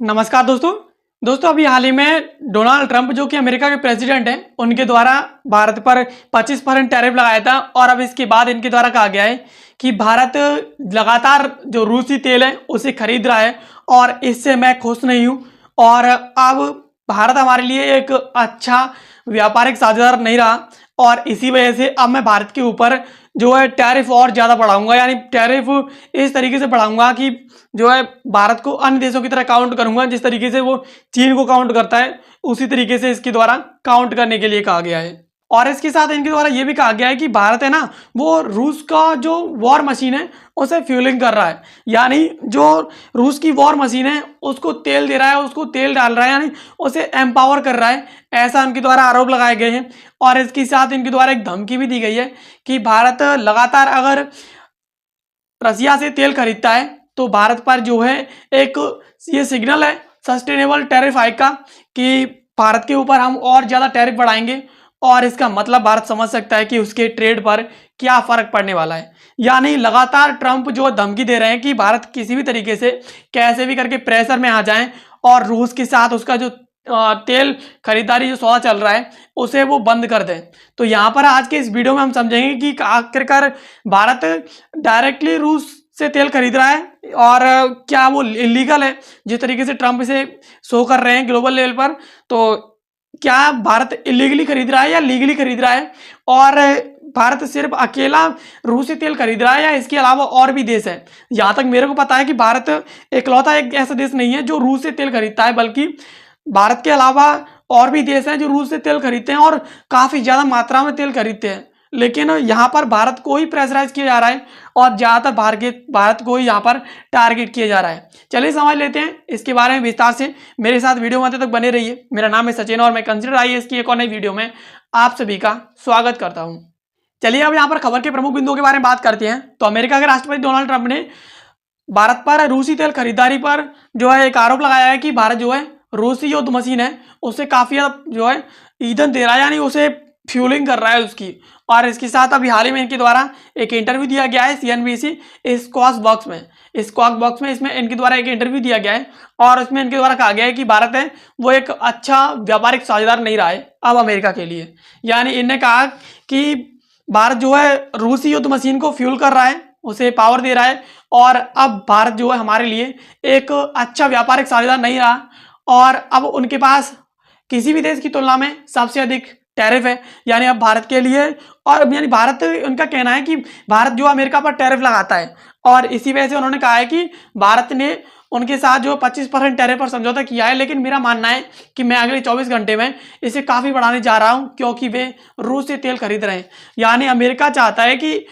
नमस्कार दोस्तों। अभी हाल ही में डोनाल्ड ट्रंप जो कि अमेरिका के प्रेसिडेंट हैं, उनके द्वारा भारत पर 25% टैरिफ लगाया था और अब इसके बाद इनके द्वारा कहा गया है कि भारत लगातार जो रूसी तेल है उसे खरीद रहा है और इससे मैं खुश नहीं हूं और अब भारत हमारे लिए एक अच्छा व्यापारिक साझेदार नहीं रहा और इसी वजह से अब मैं भारत के ऊपर जो है टैरिफ और ज़्यादा बढ़ाऊंगा, यानी टैरिफ इस तरीके से बढ़ाऊंगा कि जो है भारत को अन्य देशों की तरह काउंट करूंगा। जिस तरीके से वो चीन को काउंट करता है उसी तरीके से इसके द्वारा काउंट करने के लिए कहा गया है। और इसके साथ इनके द्वारा ये भी कहा गया है कि भारत है ना, वो रूस का जो वॉर मशीन है उसे फ्यूलिंग कर रहा है, यानी जो रूस की वॉर मशीन है उसको तेल दे रहा है, उसको तेल डाल रहा है, यानी उसे एम्पावर कर रहा है, ऐसा उनके द्वारा आरोप लगाए गए हैं। और इसके साथ इनके द्वारा एक धमकी भी दी गई है कि भारत लगातार अगर रसिया से तेल खरीदता है तो भारत पर जो है एक ये सिग्नल है सस्टेनेबल टैरिफ हाइक का कि भारत के ऊपर हम और ज़्यादा टैरिफ बढ़ाएंगे और इसका मतलब भारत समझ सकता है कि उसके ट्रेड पर क्या फ़र्क पड़ने वाला है। यानी लगातार ट्रंप जो धमकी दे रहे हैं कि भारत किसी भी तरीके से कैसे भी करके प्रेशर में आ जाए और रूस के साथ उसका जो तेल खरीदारी जो सौदा चल रहा है उसे वो बंद कर दें। तो यहाँ पर आज के इस वीडियो में हम समझेंगे कि आखिरकार भारत डायरेक्टली रूस से तेल खरीद रहा है और क्या वो इलीगल है जिस तरीके से ट्रंप इसे शो कर रहे हैं ग्लोबल लेवल पर। तो क्या भारत इलीगली खरीद रहा है या लीगली खरीद रहा है, और भारत सिर्फ अकेला रूसी तेल खरीद रहा है या इसके अलावा और भी देश है। यहाँ तक मेरे को पता है कि भारत इकलौता एक ऐसा देश नहीं है जो रूस से तेल खरीदता है, बल्कि भारत के अलावा और भी देश हैं जो रूस से तेल खरीदते हैं और काफ़ी ज़्यादा मात्रा में तेल खरीदते हैं। लेकिन यहाँ पर भारत को ही प्रेशराइज किया जा रहा है और ज़्यादातर भारत को ही यहाँ पर टारगेट किया जा रहा है। चलिए समझ लेते हैं इसके बारे में विस्तार से। मेरे साथ वीडियो में अंत तक बने रहिए। मेरा नाम है सचिन और मैं कंसिडर IAS की एक और नई वीडियो में आप सभी का स्वागत करता हूँ। चलिए अब यहाँ पर खबर के प्रमुख बिंदुओं के बारे में बात करते हैं। तो अमेरिका के राष्ट्रपति डोनाल्ड ट्रंप ने भारत पर रूसी तेल खरीदारी पर जो है एक आरोप लगाया है कि भारत जो है रूसी युद्ध मशीन है उससे काफ़ी ज़्यादा जो है ईंधन दे रहा है, यानी उसे फ्यूलिंग कर रहा है उसकी। और इसके साथ अभी हाल ही में इनके द्वारा एक इंटरव्यू दिया गया है CNBC स्क्वाश बॉक्स में इसमें इनके द्वारा एक इंटरव्यू दिया गया है और उसमें इनके द्वारा कहा गया है कि भारत है वो एक अच्छा व्यापारिक साझेदार नहीं रहा है अब अमेरिका के लिए। यानी इनने कहा कि भारत जो है रूसी युद्ध मशीन को फ्यूल कर रहा है, उसे पावर दे रहा है और अब भारत जो है हमारे लिए एक अच्छा व्यापारिक साझेदार नहीं रहा और अब उनके पास किसी भी देश की तुलना में सबसे अधिक टैरिफ है। यानी अब भारत के लिए, और यानी भारत, उनका कहना है कि भारत जो अमेरिका पर टैरिफ लगाता है और इसी वजह से उन्होंने कहा है कि भारत ने उनके साथ जो 25% टैरिफ पर समझौता किया है। लेकिन मेरा मानना है कि मैं अगले 24 घंटे में इसे काफ़ी बढ़ाने जा रहा हूं क्योंकि वे रूस से तेल खरीद रहे हैं। यानी अमेरिका चाहता है कि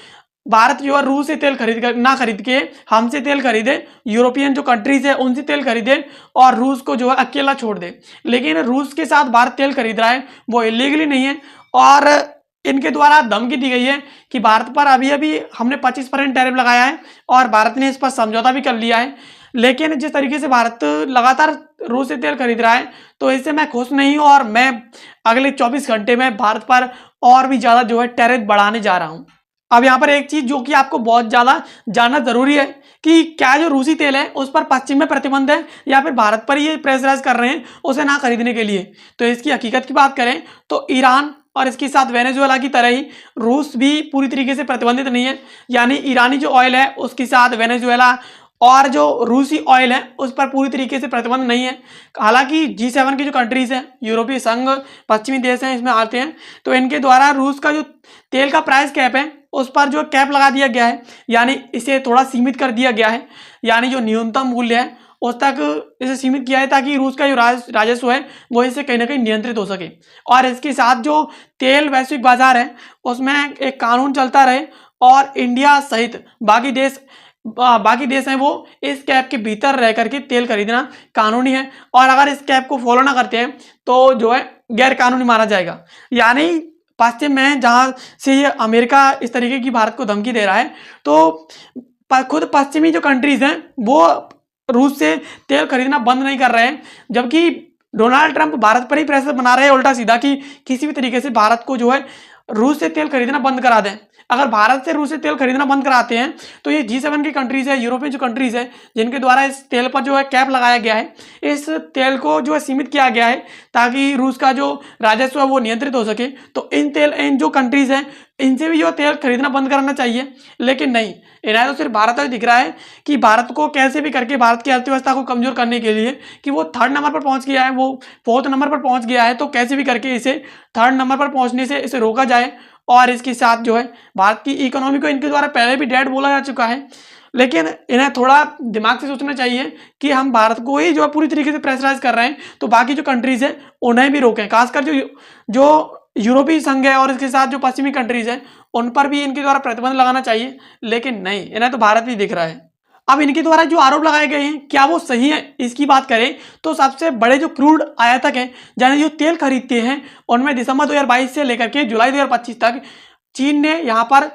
भारत जो है रूस से तेल ना खरीद के हमसे तेल खरीदे, यूरोपियन जो कंट्रीज है उनसे तेल खरीदे और रूस को जो है अकेला छोड़ दे। लेकिन रूस के साथ भारत तेल खरीद रहा है वो इलीगली नहीं है और इनके द्वारा धमकी दी गई है कि भारत पर अभी अभी हमने 25% टैरिफ लगाया है और भारत ने इस पर समझौता भी कर लिया है। लेकिन जिस तरीके से भारत लगातार रूस से तेल खरीद रहा है तो इससे मैं खुश नहीं हूँ और मैं अगले 24 घंटे में भारत पर और भी ज़्यादा जो है टैरिफ बढ़ाने जा रहा हूँ। अब यहाँ पर एक चीज़ जो कि आपको बहुत ज़्यादा जानना ज़रूरी है कि क्या जो रूसी तेल है उस पर पश्चिम में प्रतिबंध है या फिर भारत पर ये प्रेशराइज कर रहे हैं उसे ना खरीदने के लिए। तो इसकी हकीकत की बात करें तो ईरान और इसके साथ वेनेजुएला की तरह ही रूस भी पूरी तरीके से प्रतिबंधित नहीं है। यानी ईरानी जो ऑयल है उसके साथ वेनेजुएला और जो रूसी ऑयल है उस पर पूरी तरीके से प्रतिबंध नहीं है। हालांकि G7 की जो कंट्रीज़ हैं, यूरोपीय संघ, पश्चिमी देश हैं, इसमें आते हैं तो इनके द्वारा रूस का जो तेल का प्राइस कैप है उस पर जो कैप लगा दिया गया है, यानी इसे थोड़ा सीमित कर दिया गया है। यानी जो न्यूनतम मूल्य है उस तक इसे सीमित किया है ताकि रूस का जो राजस्व है वो इससे कहीं ना कहीं नियंत्रित हो सके। और इसके साथ जो तेल वैश्विक बाजार है उसमें एक कानून चलता रहे और इंडिया सहित बाकी देश हैं वो इस कैप के भीतर रह करके तेल खरीदना कानूनी है और अगर इस कैप को फॉलो ना करते हैं तो जो है गैर कानूनी माना जाएगा। यानी पश्चिम में जहाँ से ये अमेरिका इस तरीके की भारत को धमकी दे रहा है तो खुद पश्चिमी जो कंट्रीज हैं वो रूस से तेल खरीदना बंद नहीं कर रहे हैं, जबकि डोनाल्ड ट्रंप भारत पर ही प्रेशर बना रहे हैं उल्टा सीधा कि किसी भी तरीके से भारत को जो है रूस से तेल खरीदना बंद करा दें। अगर भारत से रूस से तेल खरीदना बंद कराते हैं तो ये G7 की कंट्रीज है, यूरोपियन जो कंट्रीज है, जिनके द्वारा इस तेल पर जो है कैप लगाया गया है, इस तेल को जो है सीमित किया गया है ताकि रूस का जो राजस्व है वो नियंत्रित हो सके। तो इन जो कंट्रीज हैं इनसे भी जो तेल खरीदना बंद कराना चाहिए, लेकिन नहीं, इन्हें तो सिर्फ भारत दिख रहा है कि भारत को कैसे भी करके भारत की अर्थव्यवस्था को कमजोर करने के लिए कि वो 3rd नंबर पर पहुंच गया है, वो 4th नंबर पर पहुंच गया है, तो कैसे भी करके इसे 3rd नंबर पर पहुंचने से इसे रोका जाए। और इसके साथ जो है भारत की इकोनॉमी को इनके द्वारा पहले भी डेड बोला जा चुका है, लेकिन इन्हें थोड़ा दिमाग से सोचना चाहिए कि हम भारत को ही जो है पूरी तरीके से प्रेशराइज कर रहे हैं, तो बाकी जो कंट्रीज हैं उन्हें भी रोकें, खासकर जो यूरोपीय संघ है और इसके साथ जो पश्चिमी कंट्रीज हैं उन पर भी इनके द्वारा प्रतिबंध लगाना चाहिए, लेकिन नहीं, इन्हें तो भारत ही दिख रहा है। अब इनके द्वारा जो आरोप लगाए गए हैं क्या वो सही है, इसकी बात करें तो सबसे बड़े जो क्रूड आयातक हैं यानी जो तेल खरीदते हैं उनमें दिसंबर 2022 से लेकर के जुलाई 2025 तक चीन ने यहाँ पर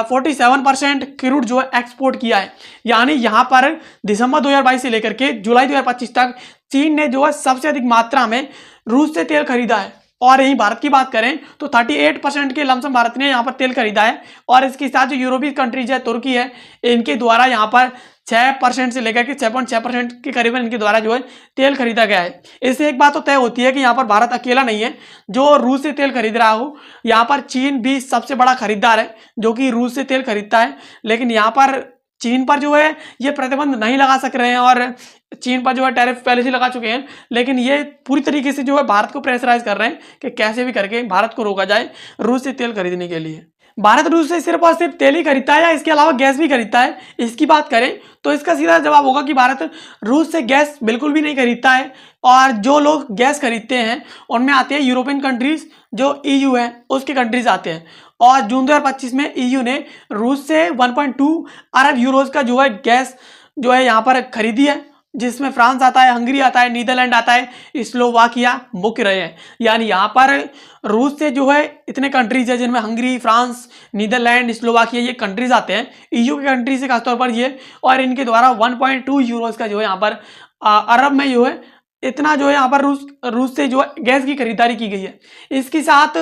47% क्रूड जो है एक्सपोर्ट किया है। यानी यहाँ पर दिसंबर 2022 से लेकर के जुलाई 2025 तक चीन ने जो है सबसे अधिक मात्रा में रूस से तेल खरीदा है। और यही भारत की बात करें तो 38% के लमसम भारत ने यहाँ पर तेल खरीदा है। और इसके साथ जो यूरोपीय कंट्रीज है, तुर्की है, इनके द्वारा यहाँ पर 6% से लेकर के 6.6% के करीबन इनके द्वारा जो है तेल खरीदा गया है। इससे एक बात तो तय होती है कि यहाँ पर भारत अकेला नहीं है जो रूस से तेल खरीद रहा हो, यहाँ पर चीन भी सबसे बड़ा खरीदार है जो कि रूस से तेल खरीदता है। लेकिन यहाँ पर चीन पर जो है ये प्रतिबंध नहीं लगा सक रहे हैं और चीन पर जो है टैरिफ पहले से लगा चुके हैं, लेकिन ये पूरी तरीके से जो है भारत को प्रेशराइज कर रहे हैं कि कैसे भी करके भारत को रोका जाए रूस से तेल खरीदने के लिए। भारत रूस से सिर्फ और सिर्फ तेल ही खरीदता है या इसके अलावा गैस भी खरीदता है, इसकी बात करें तो इसका सीधा जवाब होगा कि भारत रूस से गैस बिल्कुल भी नहीं खरीदता है। और जो लोग गैस खरीदते हैं उनमें आते हैं यूरोपियन कंट्रीज, जो EU है उसके कंट्रीज आते हैं। और जून 2025 में EU ने रूस से 1.2 अरब यूरोज का जो है गैस जो है यहाँ पर खरीदी है, जिसमें फ्रांस आता है, हंगरी आता है, नीदरलैंड आता है, स्लोवाकिया मुख्य रहे हैं। यानी यहाँ पर रूस से जो है इतने कंट्रीज है जिनमें हंगरी, फ्रांस, नीदरलैंड, स्लोवाकिया ये कंट्रीज आते हैं, EU के कंट्रीज से खासतौर पर ये। और इनके द्वारा 1.2 यूरोज का जो है यहाँ पर अरब में जो है इतना जो है यहाँ पर रूस से जो है गैस की खरीदारी की गई है। इसके साथ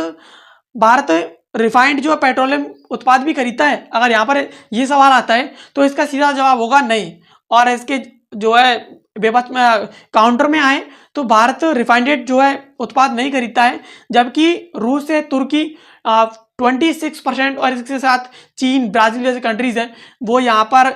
भारत रिफाइंड जो है पेट्रोलियम उत्पाद भी खरीदता है। अगर यहाँ पर ये सवाल आता है तो इसका सीधा जवाब होगा नहीं। और इसके जो है काउंटर में आए तो भारत रिफाइंडेड जो है उत्पाद नहीं खरीदता है, जबकि रूस से तुर्की 26% और इसके साथ चीन, ब्राजील जैसे कंट्रीज हैं वो यहाँ पर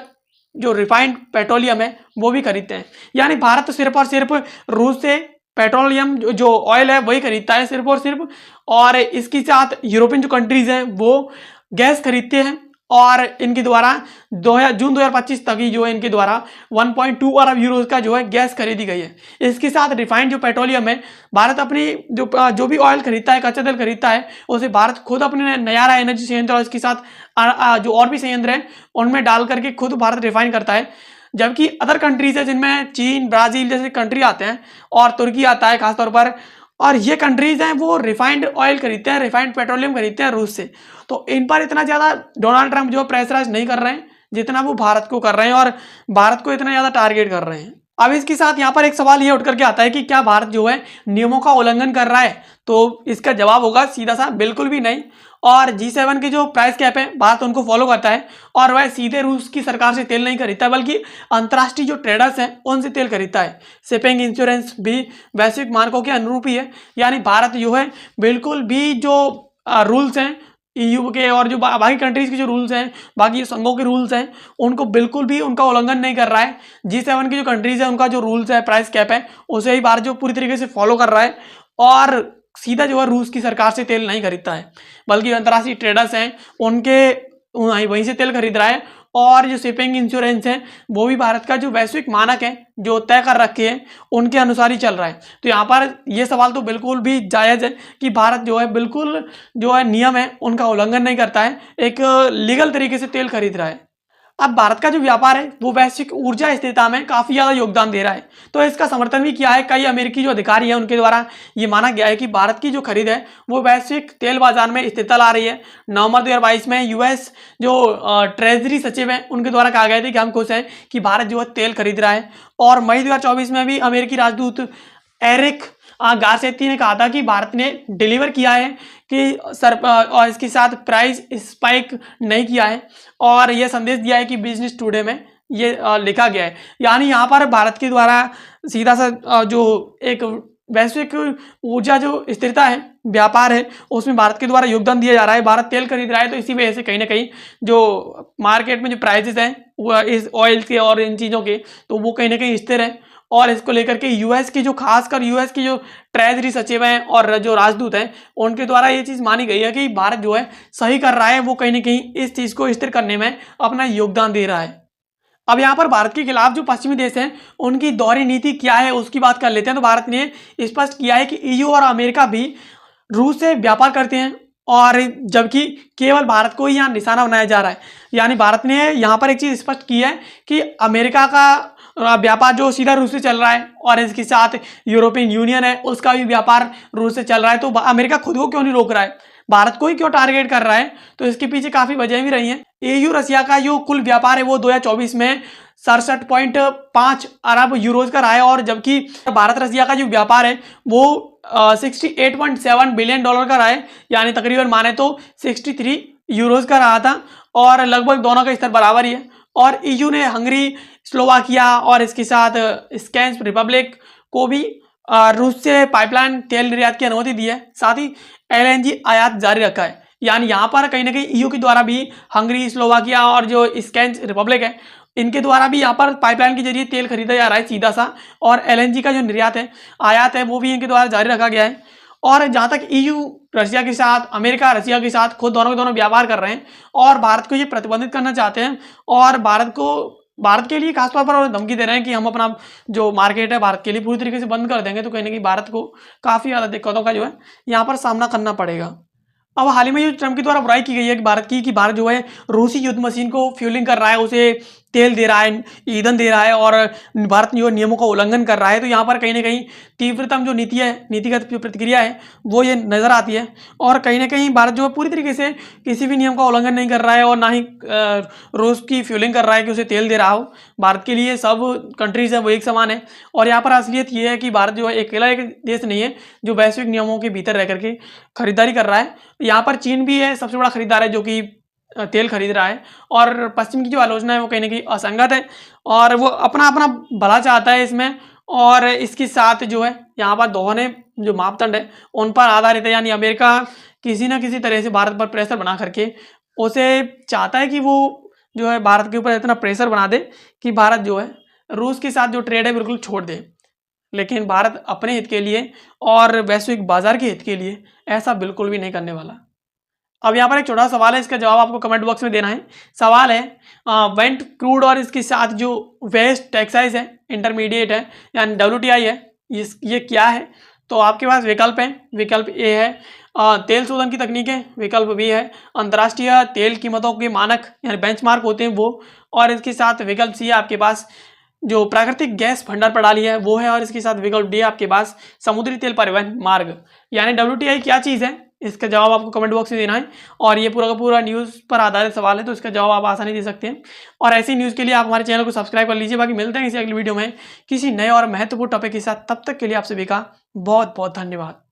जो रिफाइंड पेट्रोलियम है वो भी खरीदते हैं। यानी भारत सिर्फ और सिर्फ रूस से पेट्रोलियम जो ऑयल है वही खरीदता है सिर्फ और सिर्फ। और इसके साथ यूरोपियन जो कंट्रीज हैं वो गैस खरीदते हैं और इनके द्वारा जून 2025 तक ही जो है इनके द्वारा 1.2 अरब यूरोज का जो है गैस खरीदी गई है। इसके साथ रिफाइंड जो पेट्रोलियम है, भारत अपनी जो भी ऑयल खरीदता है, कच्चा तेल खरीदता है, उसे भारत खुद अपने नयारा एनर्जी संयंत्र और इसके साथ जो और भी संयंत्र हैं उनमें डाल करके खुद भारत रिफाइन करता है। जबकि अदर कंट्रीज है जिनमें चीन, ब्राजील जैसे कंट्री आते हैं और तुर्की आता है खासतौर पर, और ये कंट्रीज हैं वो रिफाइंड ऑयल खरीदते हैं, रिफाइंड पेट्रोलियम खरीदते हैं रूस से। तो इन पर इतना ज़्यादा डोनाल्ड ट्रंप जो प्रेशराइज नहीं कर रहे हैं जितना वो भारत को कर रहे हैं और भारत को इतना ज़्यादा टारगेट कर रहे हैं। अब इसके साथ यहाँ पर एक सवाल ये उठ करके आता है कि क्या भारत जो है नियमों का उल्लंघन कर रहा है, तो इसका जवाब होगा सीधा सा बिल्कुल भी नहीं। और G7 के जो प्राइस कैप है भारत उनको फॉलो करता है और वह सीधे रूस की सरकार से तेल नहीं खरीदता बल्कि अंतर्राष्ट्रीय जो ट्रेडर्स हैं उनसे तेल खरीदता है। शिपिंग इंश्योरेंस भी वैश्विक मानकों के अनुरूप ही है। यानी भारत जो है बिल्कुल भी जो रूल्स हैं EU के और जो बाकी कंट्रीज के जो रूल्स हैं, बाकी संघों के रूल्स हैं, उनको बिल्कुल भी उनका उल्लंघन नहीं कर रहा है। G7 की जो कंट्रीज है उनका जो रूल्स है, प्राइस कैप है, उसे ही भारत जो पूरी तरीके से फॉलो कर रहा है और सीधा जो है रूस की सरकार से तेल नहीं खरीदता है बल्कि अंतर्राष्ट्रीय ट्रेडर्स हैं उनके वहीं से तेल खरीद रहा है। और जो शिपिंग इंश्योरेंस है वो भी भारत का जो वैश्विक मानक है जो तय कर रखे हैं उनके अनुसार ही चल रहा है। तो यहाँ पर ये सवाल तो बिल्कुल भी जायज़ है कि भारत जो है बिल्कुल जो है नियम है उनका उल्लंघन नहीं करता है, एक लीगल तरीके से तेल खरीद रहा है। अब भारत का जो व्यापार है वो वैश्विक ऊर्जा स्थिरता में काफ़ी ज़्यादा योगदान दे रहा है, तो इसका समर्थन भी किया है। कई अमेरिकी जो अधिकारी हैं उनके द्वारा ये माना गया है कि भारत की जो खरीद है वो वैश्विक तेल बाजार में स्थिरता ला रही है। नवंबर 2022 में US जो ट्रेजरी सचिव हैं उनके द्वारा कहा गया था कि हम खुश हैं कि भारत जो है तेल खरीद रहा है। और मई 2024 में भी अमेरिकी राजदूत एरिक गारसेती ने कहा था कि भारत ने डिलीवर किया है कि और इसके साथ प्राइस स्पाइक नहीं किया है, और यह संदेश दिया है कि बिजनेस टुडे में ये लिखा गया है। यानी यहाँ पर भारत के द्वारा सीधा सा जो एक वैश्विक ऊर्जा जो स्थिरता है, व्यापार है, उसमें भारत के द्वारा योगदान दिया जा रहा है। भारत तेल खरीद रहा है, तो इसी वजह से कहीं ना कहीं जो मार्केट में जो प्राइसेस हैं वो इस ऑयल के और इन चीज़ों के, तो वो कहीं ना कहीं स्थिर है। और इसको लेकर के यूएस की जो खासकर यूएस की जो ट्रेजरी सचिव हैं और जो राजदूत हैं, उनके द्वारा ये चीज़ मानी गई है कि भारत जो है सही कर रहा है, वो कहीं ना कहीं इस चीज़ को स्थिर करने में अपना योगदान दे रहा है। अब यहाँ पर भारत के खिलाफ जो पश्चिमी देश हैं उनकी दोहरी नीति क्या है उसकी बात कर लेते हैं। तो भारत ने स्पष्ट किया है कि ईयू और अमेरिका भी रूस से व्यापार करते हैं, और जबकि केवल भारत को ही यहाँ निशाना बनाया जा रहा है। यानी भारत ने यहाँ पर एक चीज़ स्पष्ट की है कि अमेरिका का व्यापार जो सीधा रूस से चल रहा है, और इसके साथ यूरोपियन यूनियन है उसका भी व्यापार रूस से चल रहा है। तो अमेरिका खुद को क्यों नहीं रोक रहा है, भारत को ही क्यों टारगेट कर रहा है? तो इसके पीछे काफ़ी वजह भी रही हैं। EU रसिया का जो कुल व्यापार है वो 2024 में 67.5 अरब यूरोज का रहा है, और जबकि भारत रसिया का जो व्यापार है वो 68.7 बिलियन डॉलर का रहा है। यानी तकरीबन माने तो 63 यूरोज का रहा था, और लगभग दोनों का स्तर बराबर ही है। और EU ने हंगरी, स्लोवाकिया और इसके साथ स्केंस रिपब्लिक को भी रूस से पाइपलाइन तेल निर्यात की अनुमति दी है, साथ ही LNG आयात जारी रखा है। यानी यहाँ पर कहीं ना कहीं EU के द्वारा भी हंगरी, स्लोवाकिया और जो स्केंस रिपब्लिक है इनके द्वारा भी यहाँ पर पाइपलाइन के जरिए तेल खरीदा जा रहा है सीधा सा, और LNG का जो निर्यात है, आयात है, वो भी इनके द्वारा जारी रखा गया है। और जहाँ तक EU रसिया के साथ, अमेरिका रसिया के साथ खुद दोनों के दोनों व्यापार कर रहे हैं, और भारत को ये प्रतिबंधित करना चाहते हैं, और भारत के लिए खासतौर पर धमकी दे रहे हैं कि हम अपना जो मार्केट है भारत के लिए पूरी तरीके से बंद कर देंगे। तो कहीं ना कहीं भारत को काफ़ी ज़्यादा दिक्कतों का जो है यहाँ पर सामना करना पड़ेगा। अब हाल ही में जो ट्रम्प के द्वारा बुराई की गई है कि भारत जो है रूसी युद्ध मशीन को फ्यूलिंग कर रहा है, उसे तेल दे रहा है, ईंधन दे रहा है, और भारत जो नियमों का उल्लंघन कर रहा है। तो यहाँ पर कहीं ना कहीं तीव्रतम जो नीतिगत जो प्रतिक्रिया है वो ये नज़र आती है, और कहीं ना कहीं भारत जो है पूरी तरीके से किसी भी नियम का उल्लंघन नहीं कर रहा है, और ना ही रूस की फ्यूलिंग कर रहा है कि उसे तेल दे रहा हो। भारत के लिए सब कंट्रीज है वो एक समान है, और यहाँ पर असलियत ये है कि भारत जो है अकेला एक देश नहीं है जो वैश्विक नियमों के भीतर रह करके खरीदारी कर रहा है। यहाँ पर चीन भी है, सबसे बड़ा खरीदार है जो कि तेल खरीद रहा है, और पश्चिम की जो आलोचना है वो कहीं ना कहीं असंगत है, और वो अपना अपना भला चाहता है इसमें। और इसके साथ जो है यहाँ पर दोनों जो मापदंड है उन पर आधारित है। यानी अमेरिका किसी ना किसी तरह से भारत पर प्रेशर बना करके उसे चाहता है कि वो जो है भारत के ऊपर इतना प्रेशर बना दे कि भारत जो है रूस के साथ जो ट्रेड है बिल्कुल छोड़ दे। लेकिन भारत अपने हित के लिए और वैश्विक बाजार के हित के लिए ऐसा बिल्कुल भी नहीं करने वाला। अब यहाँ पर एक छोटा सवाल है, इसका जवाब आपको कमेंट बॉक्स में देना है। सवाल है वेंट क्रूड और इसके साथ जो वेस्ट एक्साइज है, इंटरमीडिएट है, यानी WTI है, ये क्या है? तो आपके पास विकल्प है। विकल्प ए है तेल शोधन की तकनीकें, विकल्प बी है अंतर्राष्ट्रीय तेल कीमतों के मानक यानी बेंचमार्क होते हैं वो, और इसके साथ विकल्प सी है आपके पास जो प्राकृतिक गैस भंडार प्रणाली है वो है, और इसके साथ विकल्प डी आपके पास समुद्री तेल परिवहन मार्ग। यानी WTI क्या चीज़ है, इसका जवाब आपको कमेंट बॉक्स में देना है। और ये पूरा का पूरा न्यूज़ पर आधारित सवाल है, तो इसका जवाब आप आसानी दे सकते हैं। और ऐसी न्यूज़ के लिए आप हमारे चैनल को सब्सक्राइब कर लीजिए। बाकी मिलते हैं किसी अगली वीडियो में किसी नए और महत्वपूर्ण टॉपिक के साथ। तब तक के लिए आप सभी का बहुत बहुत धन्यवाद।